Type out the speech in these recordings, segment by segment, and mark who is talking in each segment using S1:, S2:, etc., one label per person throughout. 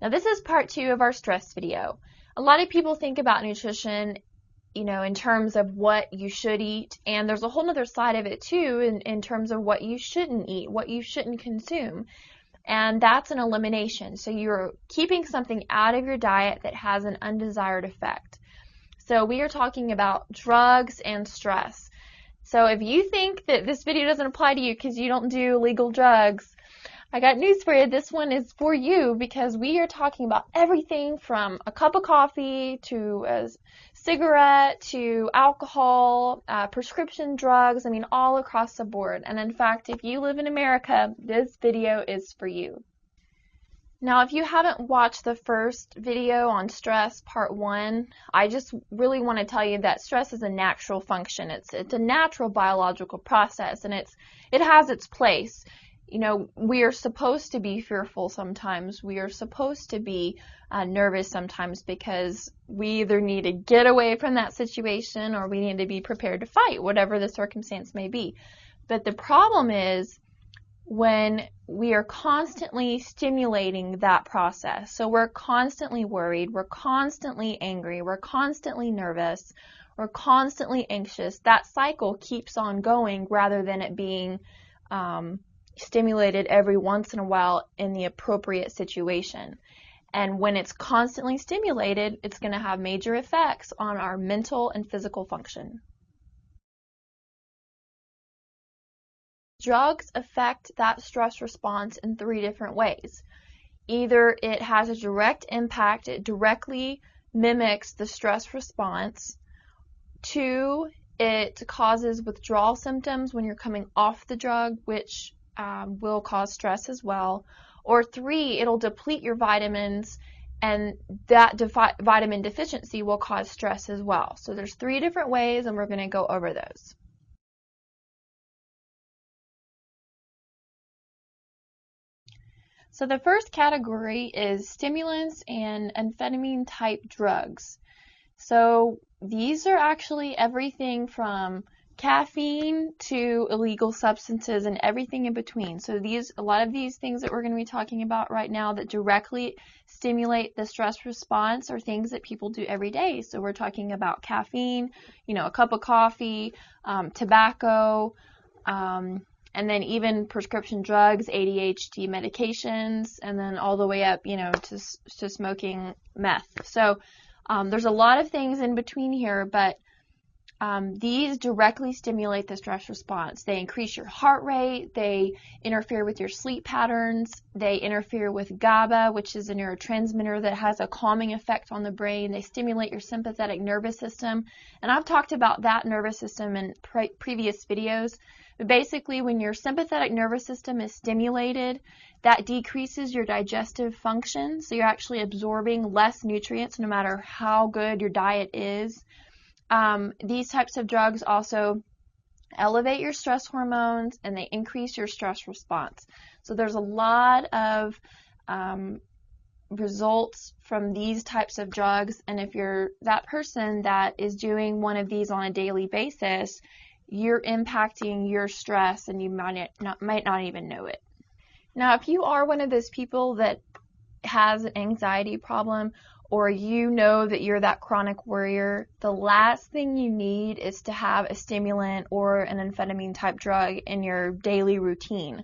S1: Now this is part 2 of our stress video. A lot of people think about nutrition, in terms of what you should eat, and there's a whole other side of it too in terms of what you shouldn't eat, what you shouldn't consume. And that's an elimination. So you're keeping something out of your diet that has an undesired effect. So we are talking about drugs and stress. So if you think that this video doesn't apply to you because you don't do illegal drugs, I got news for you. This one is for you because we are talking about everything from a cup of coffee to a cigarette to alcohol, prescription drugs, all across the board. And in fact, if you live in America, this video is for you. Now, if you haven't watched the first video on stress, part 1, I just really want to tell you that stress is a natural function. It's a natural biological process, and it has its place. We are supposed to be fearful sometimes. We are supposed to be nervous sometimes because we either need to get away from that situation or we need to be prepared to fight, whatever the circumstance may be. But the problem is when we are constantly stimulating that process. So we're constantly worried, we're constantly angry, we're constantly nervous, we're constantly anxious. That cycle keeps on going rather than it being stimulated every once in a while in the appropriate situation. And when it's constantly stimulated, it's going to have major effects on our mental and physical function. Drugs affect that stress response in 3 different ways. Either it has a direct impact, it directly mimics the stress response. 2, it causes withdrawal symptoms when you're coming off the drug, which will cause stress as well. Or 3, it'll deplete your vitamins, and that vitamin deficiency will cause stress as well. So there's 3 different ways, and we're going to go over those. So the first category is stimulants and amphetamine type drugs. So these are actually everything from caffeine to illegal substances and everything in between. So a lot of these things that we're going to be talking about right now that directly stimulate the stress response are things that people do every day. So we're talking about caffeine, a cup of coffee, tobacco, and then even prescription drugs, ADHD medications, and then all the way up, to smoking meth. So there's a lot of things in between here, but these directly stimulate the stress response. They increase your heart rate, they interfere with your sleep patterns, they interfere with GABA, which is a neurotransmitter that has a calming effect on the brain. They stimulate your sympathetic nervous system, and I've talked about that nervous system in previous videos. But basically, when your sympathetic nervous system is stimulated, that decreases your digestive function, so you're actually absorbing less nutrients no matter how good your diet is. These types of drugs also elevate your stress hormones and they increase your stress response. So there's a lot of results from these types of drugs, and if you're that person that is doing one of these on a daily basis, you're impacting your stress and you might not even know it. Now, if you are one of those people that has an anxiety problem, or you know that you're that chronic worrier, the last thing you need is to have a stimulant or an amphetamine type drug in your daily routine,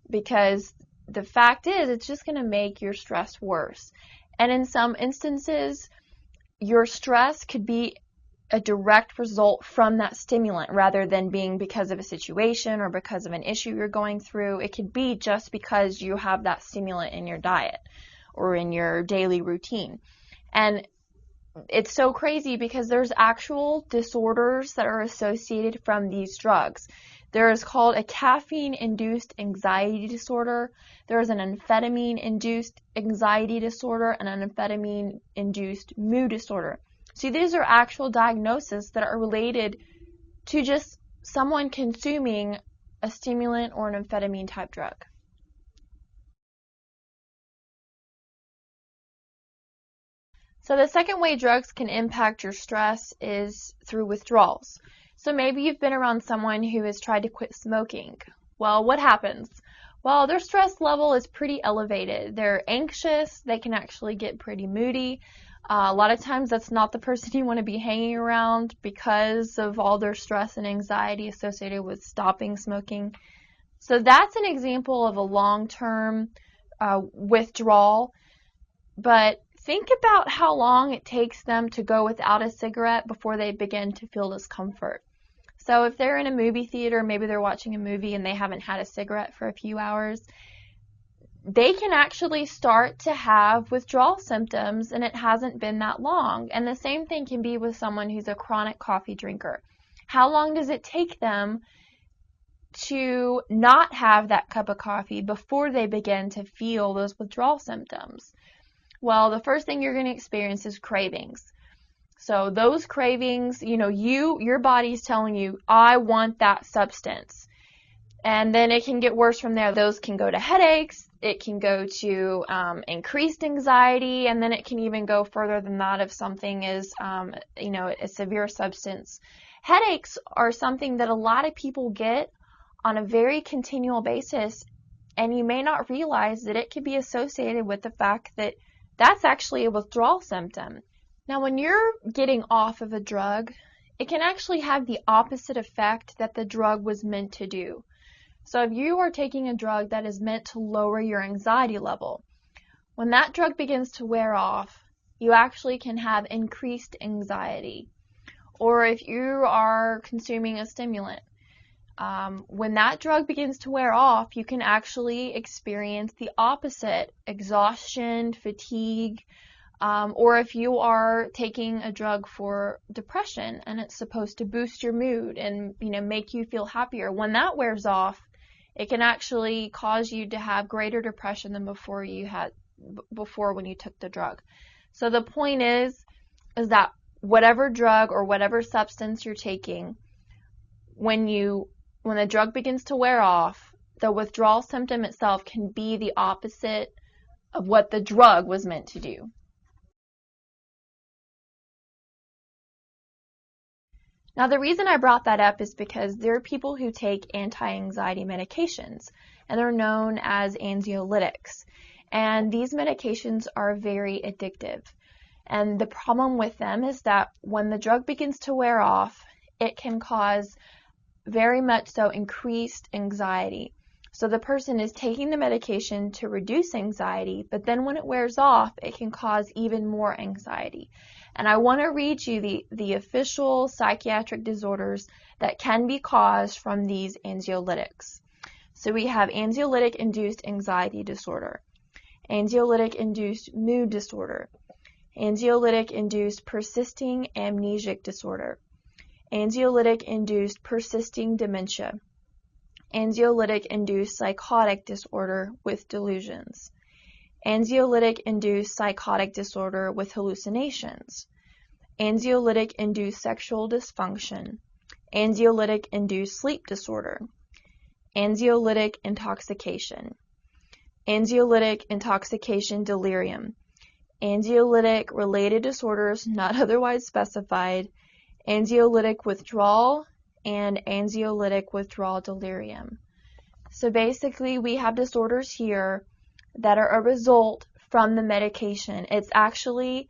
S1: because the fact is it's just going to make your stress worse. And in some instances, your stress could be a direct result from that stimulant rather than being because of a situation or because of an issue you're going through. It could be just because you have that stimulant in your diet or in your daily routine. And it's so crazy because there's actual disorders that are associated from these drugs. There is called a caffeine-induced anxiety disorder. There is an amphetamine-induced anxiety disorder and an amphetamine-induced mood disorder. See, these are actual diagnoses that are related to just someone consuming a stimulant or an amphetamine type drug. So the second way drugs can impact your stress is through withdrawals. So maybe you've been around someone who has tried to quit smoking. Well, what happens? Well, their stress level is pretty elevated. They're anxious. They can actually get pretty moody. A lot of times that's not the person you want to be hanging around because of all their stress and anxiety associated with stopping smoking. So that's an example of a long-term withdrawal. But think about how long it takes them to go without a cigarette before they begin to feel discomfort. So if they're in a movie theater, maybe they're watching a movie and they haven't had a cigarette for a few hours, they can actually start to have withdrawal symptoms, and it hasn't been that long. And the same thing can be with someone who's a chronic coffee drinker. How long does it take them to not have that cup of coffee before they begin to feel those withdrawal symptoms? Well, the first thing you're going to experience is cravings. So those cravings, your body's telling you, I want that substance. And then it can get worse from there. Those can go to headaches. It can go to increased anxiety. And then it can even go further than that if something is, a severe substance. Headaches are something that a lot of people get on a very continual basis. And you may not realize that it could be associated with the fact that that's actually a withdrawal symptom. Now, when you're getting off of a drug, it can actually have the opposite effect that the drug was meant to do. So if you are taking a drug that is meant to lower your anxiety level, when that drug begins to wear off, you actually can have increased anxiety. Or if you are consuming a stimulant, when that drug begins to wear off, you can actually experience the opposite: exhaustion, fatigue. Or if you are taking a drug for depression and it's supposed to boost your mood and make you feel happier, when that wears off, it can actually cause you to have greater depression than before when you took the drug. So the point is that whatever drug or whatever substance you're taking, when the drug begins to wear off, the withdrawal symptom itself can be the opposite of what the drug was meant to do. Now, the reason I brought that up is because there are people who take anti-anxiety medications, and they're known as anxiolytics. And these medications are very addictive. And the problem with them is that when the drug begins to wear off, it can cause very much so increased anxiety. So the person is taking the medication to reduce anxiety, but then when it wears off, it can cause even more anxiety. And I want to read you the official psychiatric disorders that can be caused from these anxiolytics. So we have anxiolytic-induced anxiety disorder, anxiolytic-induced mood disorder, anxiolytic-induced persisting amnesic disorder, anxiolytic-induced persisting dementia, anxiolytic-induced psychotic disorder with delusions, anxiolytic-induced psychotic disorder with hallucinations, anxiolytic-induced sexual dysfunction, anxiolytic-induced sleep disorder, anxiolytic intoxication, anxiolytic intoxication delirium, anxiolytic-related disorders not otherwise specified, anxiolytic withdrawal, and anxiolytic withdrawal delirium. So basically, we have disorders here that are a result from the medication. It's actually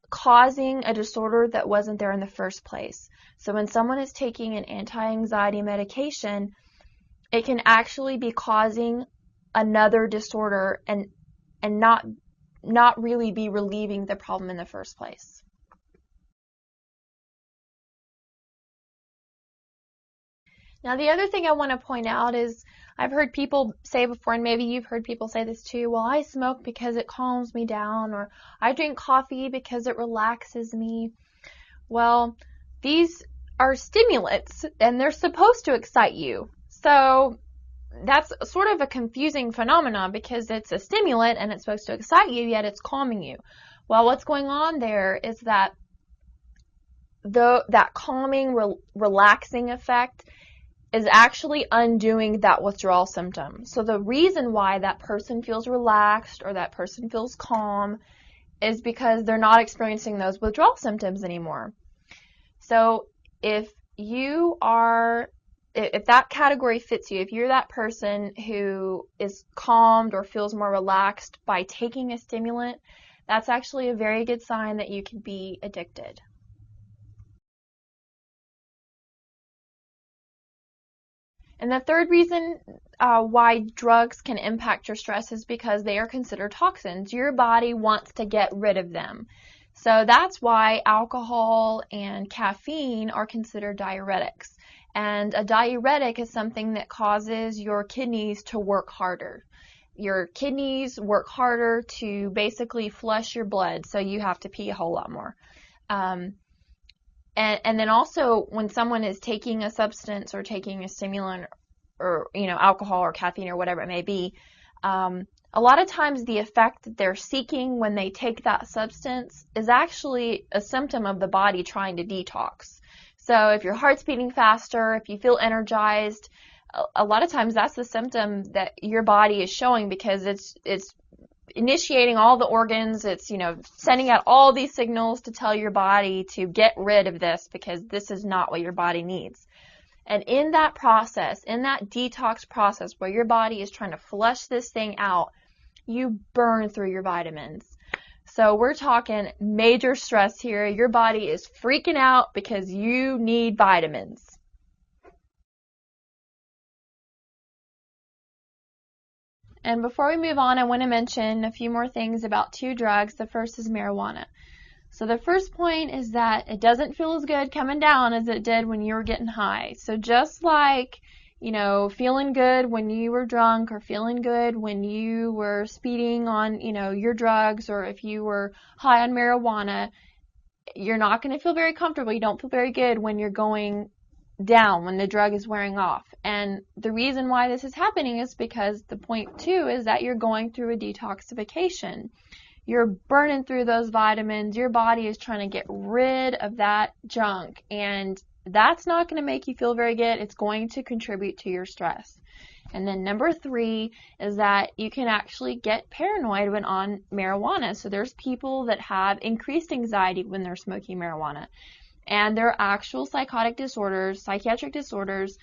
S1: causing a disorder that wasn't there in the first place. So when someone is taking an anti-anxiety medication, it can actually be causing another disorder and not really be relieving the problem in the first place. Now, the other thing I want to point out is I've heard people say before, and maybe you've heard people say this too, well, I smoke because it calms me down, or I drink coffee because it relaxes me. Well, these are stimulants, and they're supposed to excite you. So that's sort of a confusing phenomenon because it's a stimulant and it's supposed to excite you, yet it's calming you. Well, what's going on there is that that calming, relaxing effect is actually undoing that withdrawal symptom. So the reason why that person feels relaxed or that person feels calm is because they're not experiencing those withdrawal symptoms anymore. So if you are if that category fits you, if you're that person who is calmed or feels more relaxed by taking a stimulant, that's actually a very good sign that you could be addicted. And the third reason why drugs can impact your stress is because they are considered toxins. Your body wants to get rid of them. So that's why alcohol and caffeine are considered diuretics. And a diuretic is something that causes your kidneys to work harder. Your kidneys work harder to basically flush your blood, so you have to pee a whole lot more. And then also, when someone is taking a substance or taking a stimulant or, alcohol or caffeine or whatever it may be, a lot of times the effect that they're seeking when they take that substance is actually a symptom of the body trying to detox. So if your heart's beating faster, if you feel energized, a lot of times that's the symptom that your body is showing, because it's initiating all the organs, it's, sending out all these signals to tell your body to get rid of this, because this is not what your body needs. And in that process, in that detox process where your body is trying to flush this thing out, you burn through your vitamins. So we're talking major stress here. Your body is freaking out because you need vitamins. And before we move on, I want to mention a few more things about two drugs. The first is marijuana. So the first point is that it doesn't feel as good coming down as it did when you were getting high. So just like, feeling good when you were drunk, or feeling good when you were speeding on, your drugs, or if you were high on marijuana, you're not going to feel very comfortable. You don't feel very good when you're going down, when the drug is wearing off. And the reason why this is happening is because the point two is that you're going through a detoxification. You're burning through those vitamins. Your body is trying to get rid of that junk, and that's not going to make you feel very good. It's going to contribute to your stress. And then number three is that you can actually get paranoid when on marijuana. So there's people that have increased anxiety when they're smoking marijuana. And there are actual psychiatric disorders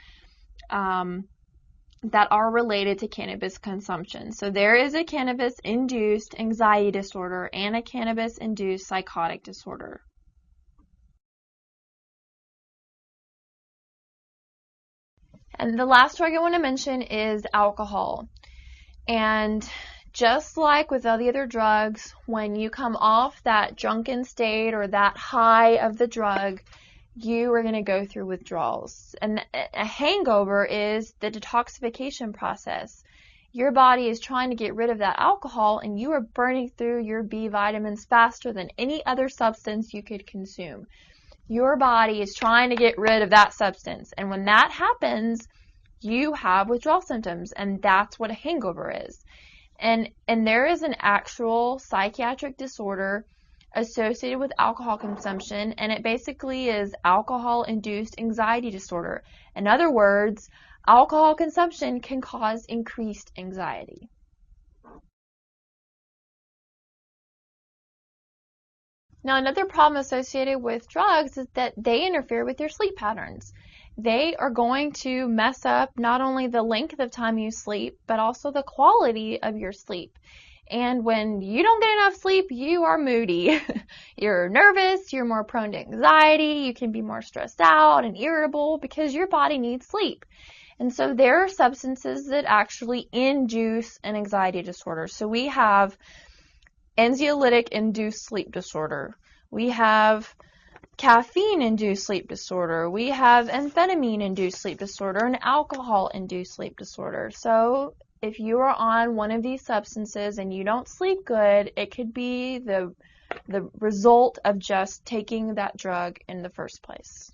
S1: that are related to cannabis consumption. So there is a cannabis-induced anxiety disorder and a cannabis-induced psychotic disorder. And the last drug I want to mention is alcohol. And just like with all the other drugs, when you come off that drunken state or that high of the drug, you are going to go through withdrawals. And a hangover is the detoxification process. Your body is trying to get rid of that alcohol, and you are burning through your B vitamins faster than any other substance you could consume. Your body is trying to get rid of that substance. And when that happens, you have withdrawal symptoms, and that's what a hangover is. And there is an actual psychiatric disorder associated with alcohol consumption, and it basically is alcohol-induced anxiety disorder. In other words, alcohol consumption can cause increased anxiety. Now, another problem associated with drugs is that they interfere with your sleep patterns. They are going to mess up not only the length of time you sleep, but also the quality of your sleep. And when you don't get enough sleep, you are moody. You're nervous, you're more prone to anxiety, you can be more stressed out and irritable because your body needs sleep. And so there are substances that actually induce an anxiety disorder. So we have anxiolytic-induced sleep disorder. We have caffeine-induced sleep disorder. We have amphetamine-induced sleep disorder and alcohol-induced sleep disorder. So if you are on one of these substances and you don't sleep good, it could be the result of just taking that drug in the first place.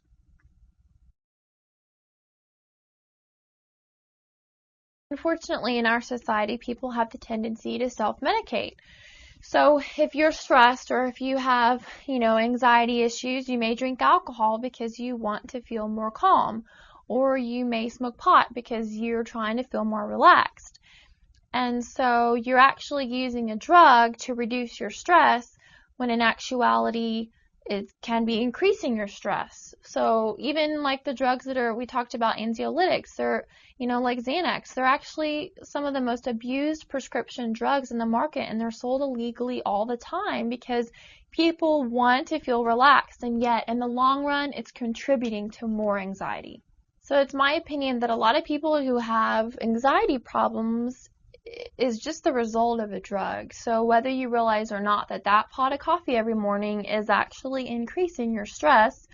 S1: Unfortunately, in our society, people have the tendency to self-medicate. So if you're stressed or if you have, anxiety issues, you may drink alcohol because you want to feel more calm, or you may smoke pot because you're trying to feel more relaxed. And so you're actually using a drug to reduce your stress when in actuality it can be increasing your stress. So even like the drugs that we talked about, anxiolytics, they're, like Xanax, they're actually some of the most abused prescription drugs in the market, and they're sold illegally all the time because people want to feel relaxed, and yet in the long run, it's contributing to more anxiety. So it's my opinion that a lot of people who have anxiety problems is just the result of a drug. So whether you realize or not that pot of coffee every morning is actually increasing your stress,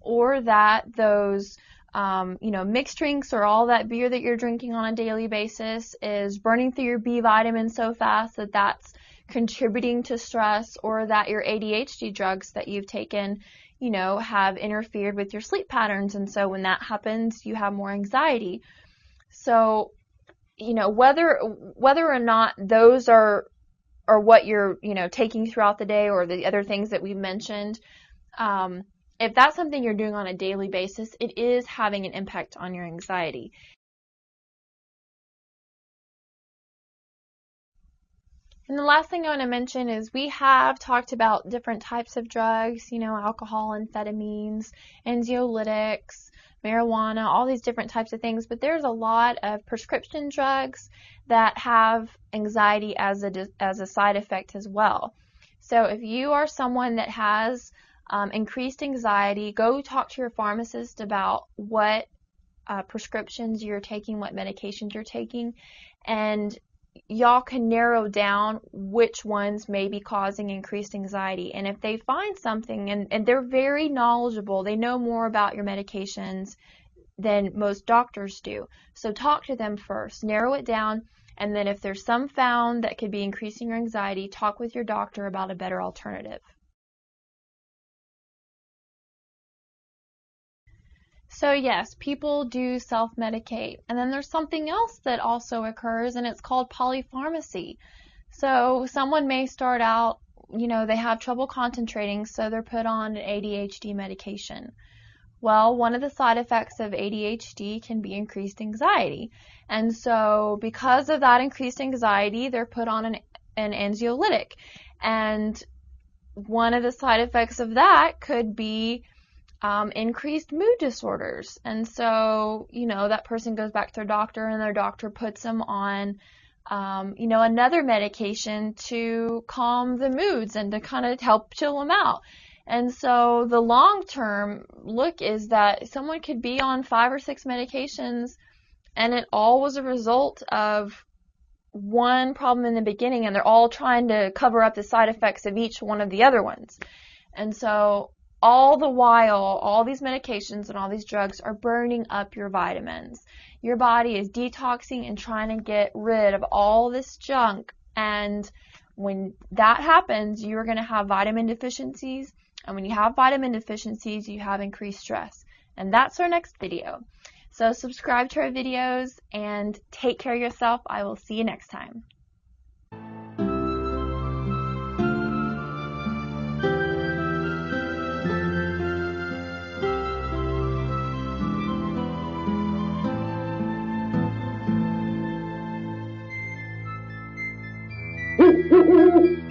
S1: or that those mixed drinks or all that beer that you're drinking on a daily basis is burning through your B vitamins so fast that that's contributing to stress, or that your ADHD drugs that you've taken have interfered with your sleep patterns, and so when that happens you have more anxiety. So whether or not those are what you're taking throughout the day, or the other things that we've mentioned, if that's something you're doing on a daily basis, it is having an impact on your anxiety. And the last thing I want to mention is we have talked about different types of drugs, alcohol, amphetamines, anxiolytics, marijuana, all these different types of things, but there's a lot of prescription drugs that have anxiety as a side effect as well. So if you are someone that has increased anxiety, go talk to your pharmacist about what prescriptions you're taking, what medications you're taking, and y'all can narrow down which ones may be causing increased anxiety. And if they find something, and they're very knowledgeable, they know more about your medications than most doctors do. So talk to them first, narrow it down, and then if there's some found that could be increasing your anxiety, talk with your doctor about a better alternative. So yes, people do self-medicate. And then there's something else that also occurs, and it's called polypharmacy. So someone may start out, they have trouble concentrating, so they're put on an ADHD medication. Well, one of the side effects of ADHD can be increased anxiety. And so because of that increased anxiety, they're put on an anxiolytic. And one of the side effects of that could be increased mood disorders. And so, that person goes back to their doctor, and their doctor puts them on, another medication to calm the moods and to kind of help chill them out. And so the long-term look is that someone could be on 5 or 6 medications, and it all was a result of one problem in the beginning, and they're all trying to cover up the side effects of each one of the other ones. And so all the while, all these medications and all these drugs are burning up your vitamins. Your body is detoxing and trying to get rid of all this junk. And when that happens, you're going to have vitamin deficiencies. And when you have vitamin deficiencies, you have increased stress. And that's our next video. So subscribe to our videos and take care of yourself. I will see you next time.
S2: Woo, woo, woo.